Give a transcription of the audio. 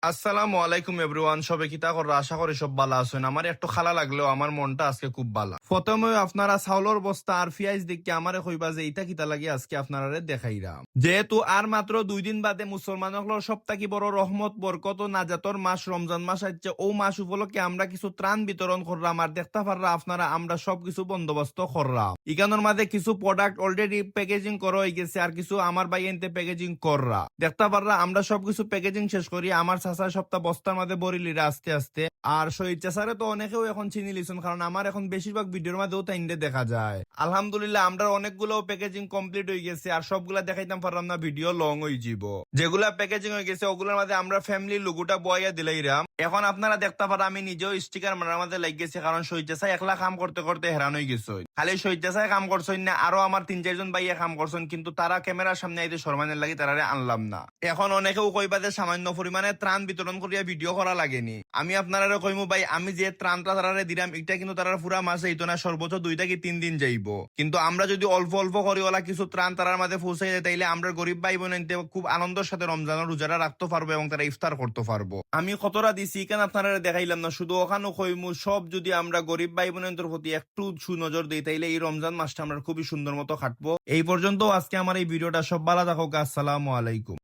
আসসালামু আলাইকুম এভরিওয়ান, সবে কিতা কররা? আশা করি সব ভালো আছেন। আমার একটু খালা লাগলেও আমার মনটা আজকে খুব ভালো। প্রথমে আপনারা চাউলের বস্তা আর পিয়াজ দেখে আমারে কইবা যে ইটা কিতা লাগে আজকে আপনারা দেখাইরা, যেহেতু আর মাত্র 2 দিন বাদে মুসলমান হলোর সপ্তাহে বড় রহমত বরকত ও নাজাতর মাস রমজান মাস আসছে। ও মাস উপলক্ষে আমরা কিছু ত্রাণ বিতরণ করলাম আর দেখতে পাররা আপনারা আমরা সবকিছু বন্দোবস্ত করলাম। ইকানোর মাঝে কিছু প্রোডাক্ট অলরেডি প্যাকেজিং করা হয়ে গেছে আর কিছু আমার ভাই এনতে প্যাকেজিং কররা। দেখতে পাররা আমরা সবকিছু প্যাকেজিং শেষ করি আমার চাচার সপ্তাহ বস্তার মধ্যে বরিলিরা আস্তে আস্তে। আর শহীদ চাচারে তো অনেকেও এখন চিনি লিছেন, কারণ আমার এখন বেশিরভাগ ভিডিওর মধ্যেও তাইন্ডে দেখা যায়। আলহামদুলিল্লাহ আমরা অনেকগুলো প্যাকেজিং কমপ্লিট হয়ে গেছে আর সবগুলা দেখাইতাম পারলাম না, ভিডিও লং হয়ে যাব। যেগুলা প্যাকেজিং হয়ে গেছে ওগুলোর মধ্যে আমরা ফ্যামিলির লোগোটা বয়া দিলাইরাম। এখন আপনারা দেখতে পারা আমি নিজেও স্টিকার মারার মধ্যে লাগ গেছে, কারণ শহীদ চাচা একলা কাম করতে করতে হেরান হয়ে গেছে। খালি শহীদ চাচাই কাম করছেন না, আরো আমার 3-4 জন ভাইয়া কাম করছেন, কিন্তু তারা ক্যামেরার সামনে আইতে শর্মানের লাগি তারা আনলাম না। এখন অনেকেও কইবা যে সামান্য পরিমাণে ত্রাণ বিতরণ করিয়া ভিডিও করা লাগেনি। আমি আপনারা কইমু ভাই, আমি যে ত্রাণটা তারা দিলাম এটা কিন্তু তারা পুরা মাসে এইতো না, সর্বোচ্চ 2 থেকে 3 দিন যাইব। কিন্তু আমরা যদি অল্প অল্প করি ওলা কিছু ত্রাণ তারার মাঝে পৌঁছাই দেয় তাইলে আমরা গরিব ভাই বোন খুব আনন্দের সাথে রমজানের রোজারা রাখতে পারবো এবং তারা ইফতার করতে পারবো। আমি কতটা দিছি কেন আপনারা দেখাইলাম না, শুধু ওখানেও কইমু সব যদি আমরা গরিব ভাই বোনের প্রতি একটু সুনজর দিই তাইলে এই রমজান মাসটা আমরা খুবই সুন্দর মতো কাটবো। এই পর্যন্ত আজকে আমার এই ভিডিওটা, সব ভালো থাকুক। আসসালামু আলাইকুম।